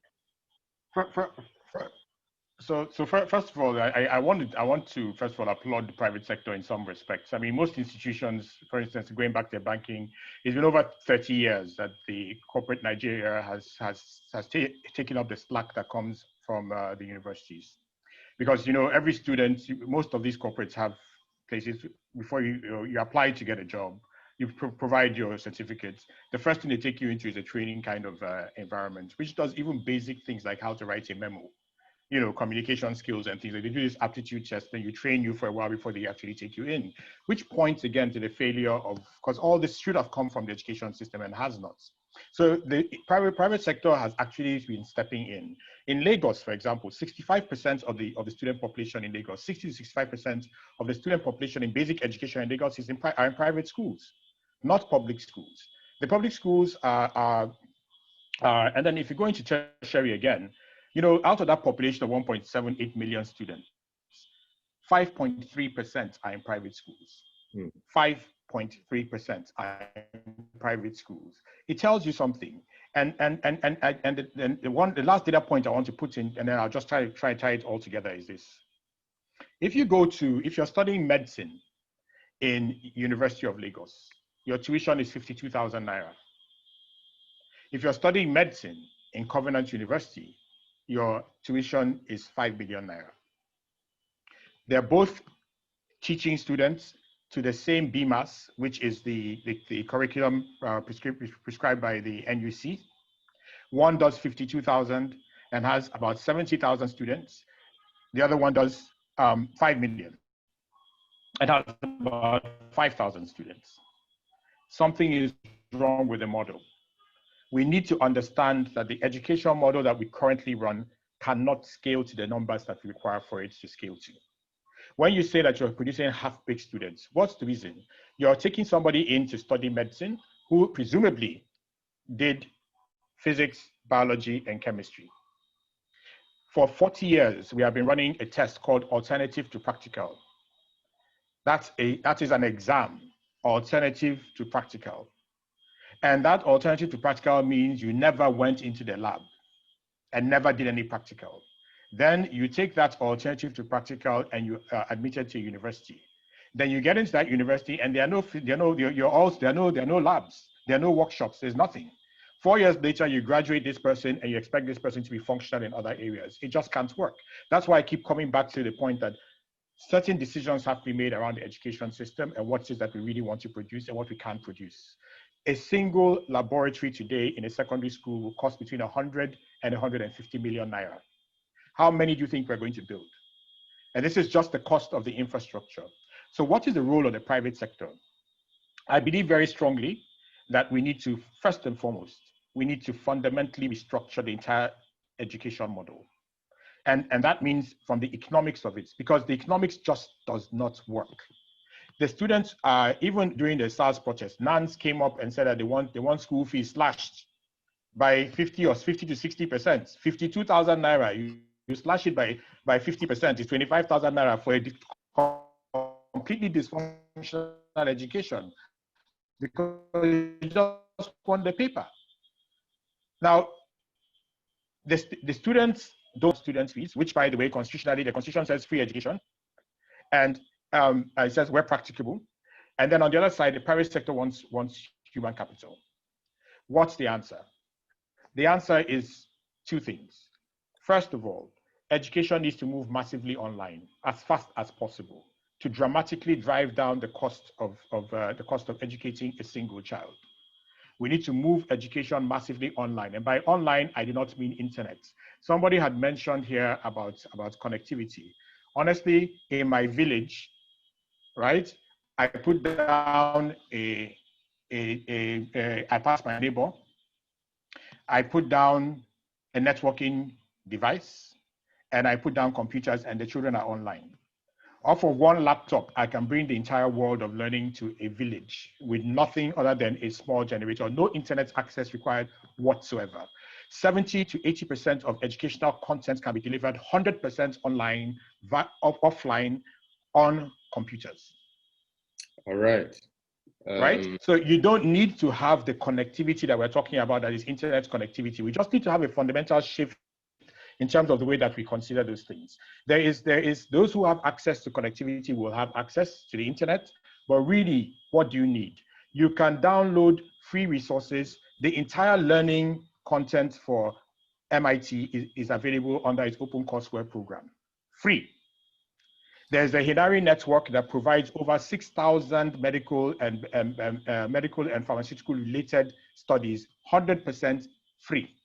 Speaker 2: So first of all, I want to first of all applaud the private sector in some respects. I mean, most institutions, for instance, going back to banking, it's been over 30 years that the corporate Nigeria has taken up the slack that comes from the universities, because, you know, every student, most of these corporates have places before you apply to get a job. You provide your certificates. The first thing they take you into is a training kind of environment, which does even basic things like how to write a memo, you know, communication skills and things. Like they do this aptitude test, then you train you for a while before they actually take you in, which points again to the failure of, because all this should have come from the education system and has not. So the private sector has actually been stepping in. In Lagos, for example, 65% of the student population in Lagos, 60 to 65% of the student population in basic education in Lagos are in private schools, not public schools. The public schools are and then if you go into tertiary again, you know, out of that population of 1.78 million students, 5.3% are in private schools. 5.3% are in private schools. It tells you something. And the last data point I want to put in, and then I'll just try to tie it all together, is this. If you're studying medicine in University of Lagos, your tuition is 52,000 naira. If you're studying medicine in Covenant University, your tuition is 5 billion naira. They're both teaching students to the same BMAS, which is the curriculum prescribed by the NUC. One does 52,000 and has about 70,000 students. The other one does 5 million and has about 5,000 students. Something is wrong with the model. We need to understand that the education model that we currently run cannot scale to the numbers that we require for it to scale to. When you say that you're producing half-baked students, what's the reason? You're taking somebody in to study medicine who presumably did physics, biology, and chemistry. For 40 years, we have been running a test called Alternative to Practical. That is an exam, alternative to practical. And that alternative to practical means you never went into the lab and never did any practical. Then you take that alternative to practical and you are admitted to a university. Then you get into that university and there are no labs, there are no workshops, there's nothing. 4 years later, you graduate this person and you expect this person to be functional in other areas. It just can't work. That's why I keep coming back to the point that certain decisions have to be made around the education system and what it is that we really want to produce and what we can't produce. A single laboratory today in a secondary school will cost between 100 and 150 million naira. How many do you think we're going to build? And this is just the cost of the infrastructure. So what is the role of the private sector? I believe very strongly that we need to, first and foremost, we need to fundamentally restructure the entire education model. And that means from the economics of it, because the economics just does not work. The students are, even during the SARS protest, NANS came up and said that they want school fees slashed by 50 to 60%, 52,000 naira. You slash it by 50%, it's 25,000 naira for a completely dysfunctional education because you just want the paper. Now, the students don't students fees, which by the way, constitutionally, the constitution says free education. And it says where practicable. And then on the other side, the private sector wants human capital. What's the answer? The answer is two things. First of all, education needs to move massively online as fast as possible to dramatically drive down the cost of educating a single child. We need to move education massively online. And by online, I do not mean internet. Somebody had mentioned here about connectivity. Honestly, in my village, right, I put down I passed my neighbor. I put down a networking device and I put down computers and the children are online. Off of one laptop, I can bring the entire world of learning to a village with nothing other than a small generator, no internet access required whatsoever. 70 to 80% of educational content can be delivered 100% online, offline, on computers.
Speaker 1: All right.
Speaker 2: Right? So you don't need to have the connectivity that we're talking about, that is internet connectivity. We just need to have a fundamental shift in terms of the way that we consider those things. There is those who have access to connectivity will have access to the internet, but really, what do you need? You can download free resources. The entire learning content for MIT is available under its OpenCourseWare program, free. There's a Hinari network that provides over 6,000 medical and pharmaceutical related studies, 100% free.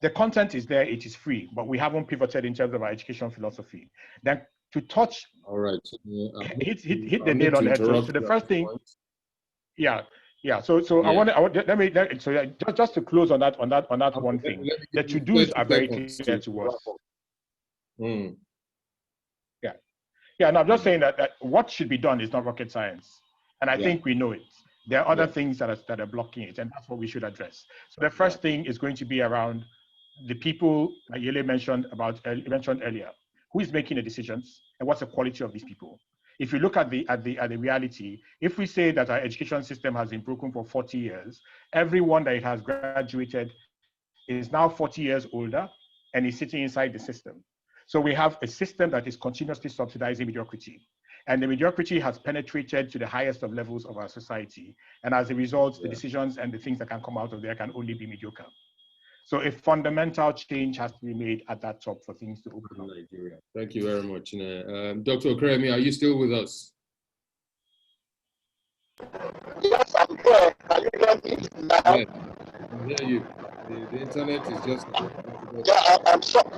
Speaker 2: The content is there, it is free, but we haven't pivoted in terms of our education philosophy. Then to touch,
Speaker 1: all right,
Speaker 2: hit the nail on the head. So the first thing, yeah. So yeah. I want just to close on that one thing. The to-dos are very clear to us. Yeah. No, I'm just saying that what should be done is not rocket science, and I think we know it. There are other things that are blocking it, and that's what we should address. So the first thing is going to be around the people that Yele mentioned earlier. Who is making the decisions, and what's the quality of these people? If you look at the reality, if we say that our education system has been broken for 40 years, everyone that has graduated is now 40 years older and is sitting inside the system. So we have a system that is continuously subsidizing mediocrity. And the mediocrity has penetrated to the highest of levels of our society. And as a result, the decisions and the things that can come out of there can only be mediocre. So a fundamental change has to be made at that top for things to open up.
Speaker 1: Nigeria. Thank you very much. Dr. Okeremi, are you still with us?
Speaker 4: Yes, I'm here. Can you hear me now?
Speaker 1: Yeah, I hear you. The internet is just...
Speaker 4: Yeah, I'm sorry.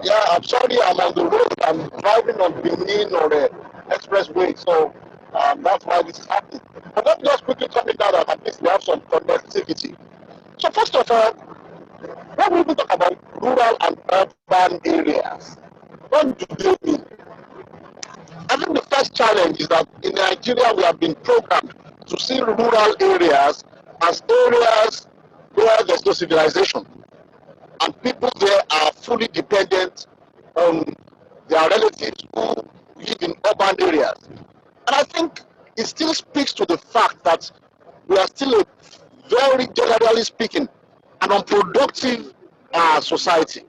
Speaker 4: Yeah, I'm sorry. I'm on the road. I'm driving on Benin or the expressway, so that's why this is happening. But let me just quickly comment out that at least we have some connectivity. So first of all, when we talk about rural and urban areas, what do they mean? I think the first challenge is that in Nigeria we have been programmed to see rural areas as areas where there's no civilization. and people there are fully dependent on their relatives who live in urban areas. And I think it still speaks to the fact that we are still a very, generally speaking, an unproductive society.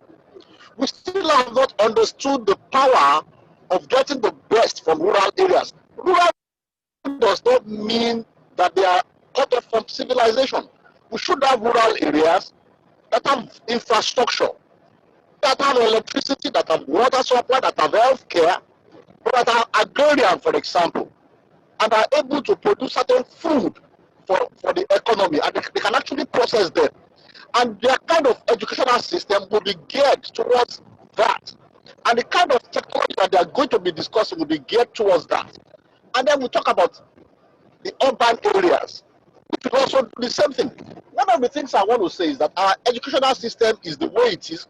Speaker 4: We still have not understood the power of getting the best from rural areas. Rural does not mean that they are cut off from civilization. We should have rural areas that have infrastructure, that have electricity, that have water supply, that have health care, but that are agrarian, for example, and are able to produce certain food for the economy, and they can actually process them. And their kind of educational system will be geared towards that. And the kind of technology that they are going to be discussing will be geared towards that. And then we talk about the urban areas, which will also do the same thing. One of the things I want to say is that our educational system is the way it is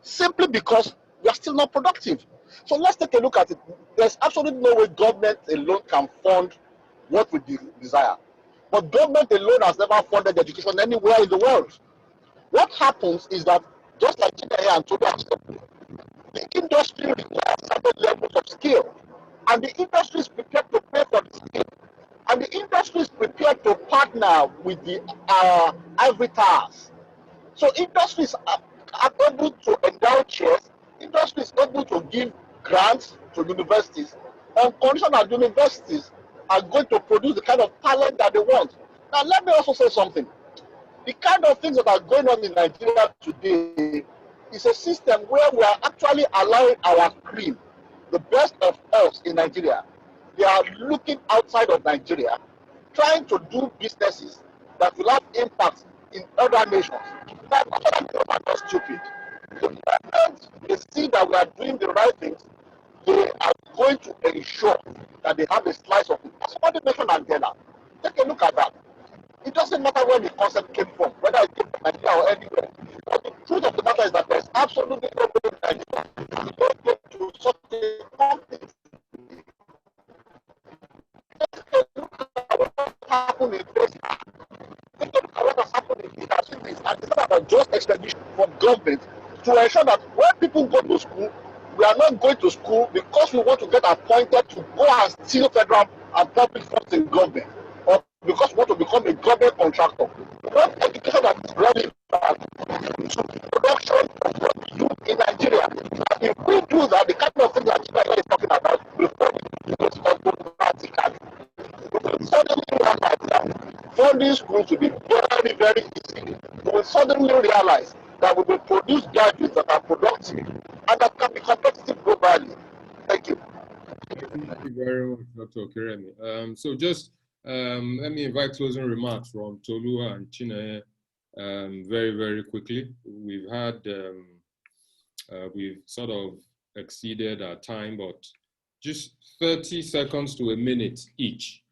Speaker 4: simply because we are still not productive. So let's take a look at it. There's absolutely no way government alone can fund what we desire. But government alone has never funded education anywhere in the world. What happens is that, just like Chinenye and Tolulope said, the industry requires certain levels of skill, and the industry is prepared to pay for the skill, and the industry is prepared to partner with the arbiters. So industries are able to endow chairs, industry is able to give grants to universities on condition that universities are going to produce the kind of talent that they want. Now let me also say something. The kind of things that are going on in Nigeria today is a system where we are actually allowing our cream, the best of us in Nigeria. They are looking outside of Nigeria, trying to do businesses that will have impact in other nations. Now, are not stupid. The moment they see that we are doing the right things, they are going to ensure that they have a slice of it. Somebody mentioned antenna. Take a look at that. It doesn't matter where the concept came from, whether it came from Nigeria or anywhere. But the truth of the matter is that there's absolutely no way in Nigeria to get to such a company. What happened in Facebook? What has happened in industry is that it's not about just extradition from government to ensure that when people go to school, we are not going to school because we want to get appointed to go and steal federal and public funds in government, or because we want to become a government contractor. We want education that is relevant to production of what we do in Nigeria. And if we do that, the kind of things that Chinenye is talking about before it's automatically, we will suddenly realize that funding schools will be very, very easy. We will suddenly realize that we will produce graduates that are productive and that can be competitive globally. Thank you.
Speaker 1: Thank you very much, Dr. Okeremi. So just let me invite closing remarks from Tolu and Chinenye very, very quickly. We've had, we've sort of exceeded our time, but just 30 seconds to a minute each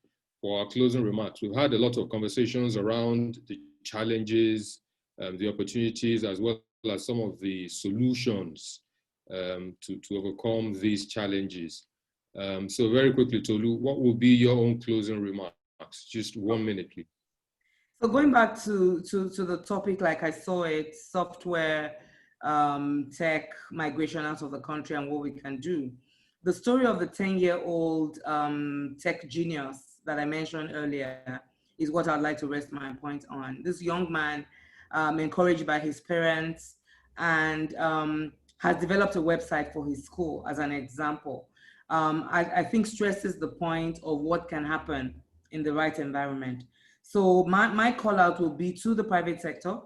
Speaker 1: for our closing remarks. We've had a lot of conversations around the challenges, the opportunities, as well as some of the solutions to overcome these challenges. So very quickly, Tolu, what will be your own closing remarks? Just 1 minute, please.
Speaker 3: So going back to the topic, like I saw it, software, tech, migration out of the country and what we can do. The story of the 10-year-old tech genius that I mentioned earlier is what I'd like to rest my point on. This young man, encouraged by his parents, and has developed a website for his school as an example. I think stresses the point of what can happen in the right environment. So my call out will be to the private sector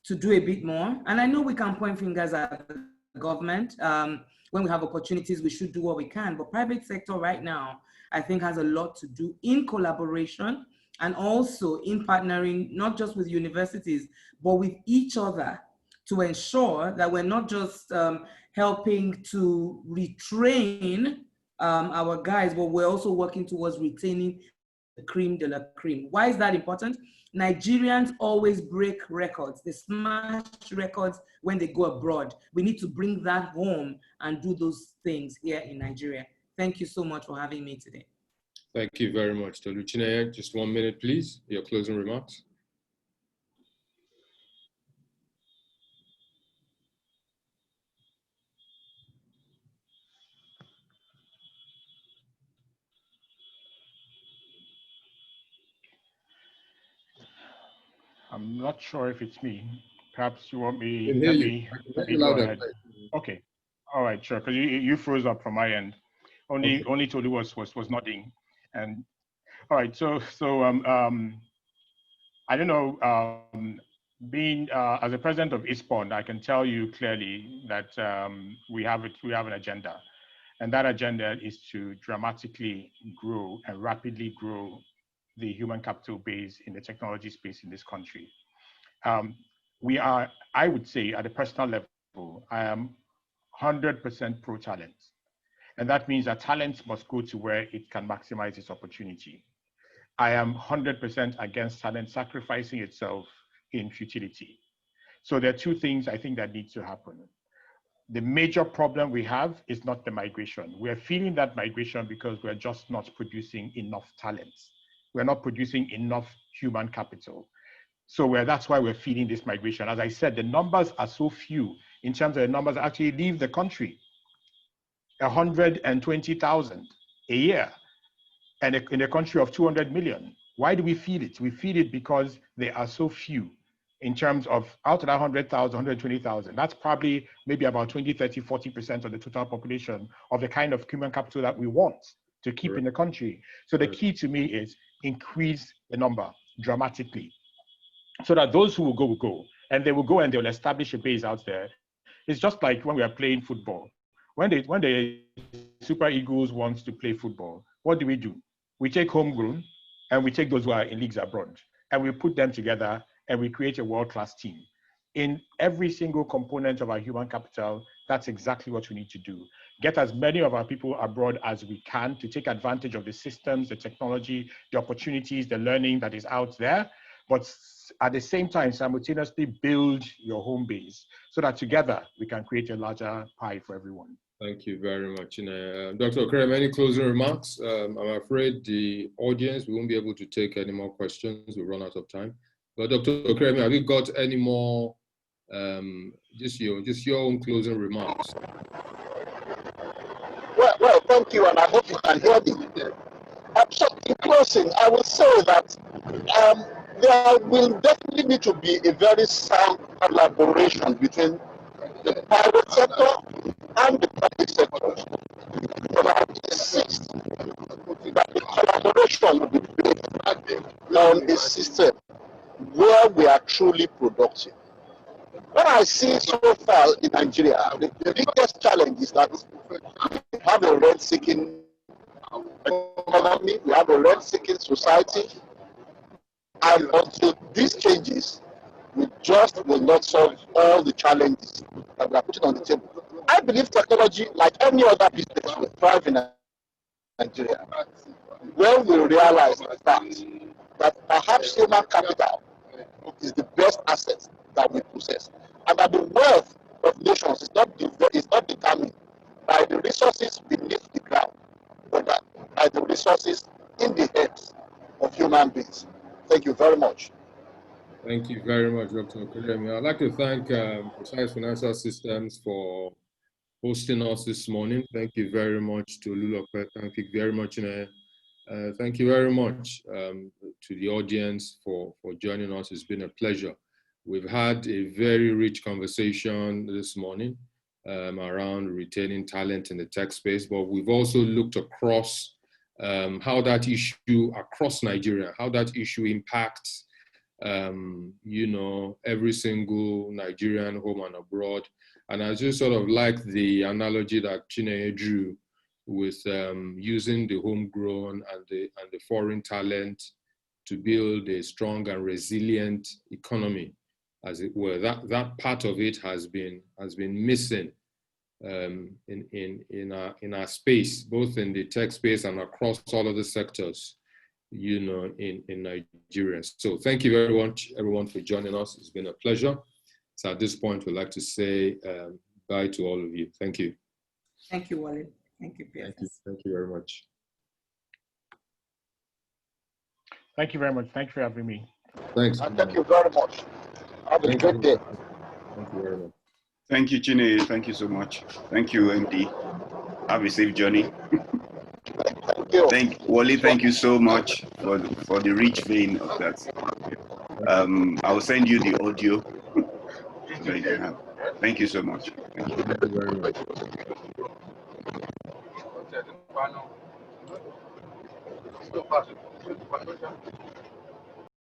Speaker 3: to do a bit more. And I know we can point fingers at the government. When we have opportunities, we should do what we can. But private sector right now, I think has a lot to do in collaboration and also in partnering, not just with universities, but with each other to ensure that we're not just helping to retrain our guys, but we're also working towards retaining the cream de la cream. Why is that important? Nigerians always break records. They smash records when they go abroad. We need to bring that home and do those things here in Nigeria. Thank you so much for having me today.
Speaker 1: Thank you very much, Tolu. Chinenye, just 1 minute, please. Your closing remarks.
Speaker 2: I'm not sure if it's me. Perhaps you want me,
Speaker 1: I can hear you.
Speaker 2: let me go ahead. Okay. All right, sure, because you froze up from my end. Only Tolu was nodding. And all right, so I don't know, being as a president of ISPON, I can tell you clearly that we have an agenda. And that agenda is to dramatically grow and rapidly grow the human capital base in the technology space in this country. We are, I would say, at a personal level, I am 100% pro talent. And that means that talent must go to where it can maximize its opportunity. I am 100% against talent sacrificing itself in futility. So there are two things I think that need to happen. The major problem we have is not the migration. We're feeling that migration because we're just not producing enough talent. We're not producing enough human capital. So that's why we're feeling this migration. As I said, the numbers are so few in terms of the numbers that actually leave the country. 120,000 a year, and in a country of 200 million. Why do we feel it? We feel it because there are so few in terms of out of that 100,000, 120,000. That's probably maybe about 20, 30, 40% of the total population of the kind of human capital that we want to keep in the country. So the key to me is increase the number dramatically so that those who will go, and they will go and they will establish a base out there. It's just like when we are playing football. When the Super Eagles want to play football, what do? We take homegrown and we take those who are in leagues abroad and we put them together and we create a world-class team. In every single component of our human capital, that's exactly what we need to do. Get as many of our people abroad as we can to take advantage of the systems, the technology, the opportunities, the learning that is out there, but at the same time, simultaneously build your home base so that together we can create a larger pie for everyone.
Speaker 1: Thank you very much. Dr. Okeremi, any closing remarks? I'm afraid the audience, we won't be able to take any more questions. We'll run out of time. But Dr. Okeremi, have you got any more, just your own closing remarks?
Speaker 4: Well, thank you, and I hope you can hear me. So in closing, I will say that there will definitely need to be a very sound collaboration between the private sector and the public sector. But I insist that the collaboration will be based on a system where we are truly productive. What I see so far in Nigeria, the biggest challenge is that we have a rent-seeking economy, we have a rent-seeking society, and until this changes, we just will not solve all the challenges that we are putting on the table. I believe technology, like any other business, will thrive in Nigeria when we realize the fact that perhaps human capital is the best asset that we possess, and that the wealth of nations is not determined by the resources beneath the ground, but by the resources in the heads of human beings. Thank you very much.
Speaker 1: Thank you very much, Dr. Okeremi. I'd like to thank Precise Financial Systems for hosting us this morning. Thank you very much to Tolulope. Thank you very much, thank you very much to the audience for joining us. It's been a pleasure. We've had a very rich conversation this morning around retaining talent in the tech space, but we've also looked across how that issue across Nigeria, how that issue impacts every single Nigerian home and abroad. And I just sort of like the analogy that Chinenye drew with using the homegrown and the foreign talent to build a strong and resilient economy, as it were. That part of it has been missing in our space, both in the tech space and across all of the sectors, in Nigeria. So thank you very much, everyone, for joining us. It's been a pleasure. So at this point, we'd like to say bye to all of you. Thank you.
Speaker 3: Thank you, Wole. Thank you, PFS.
Speaker 1: Thank you very much.
Speaker 2: Thank you very much. Thanks for having me.
Speaker 1: Thanks.
Speaker 4: And thank you very much. Have a great day.
Speaker 1: Thank you very much.
Speaker 5: Thank you, Chinenye. Thank you so much. Thank you, MD. Have a safe journey.
Speaker 4: Thank you.
Speaker 5: Wole, thank you so much for the rich vein of that. I'll send you the audio so that you can have. Thank you so much. Thank you.
Speaker 1: Thank you very much.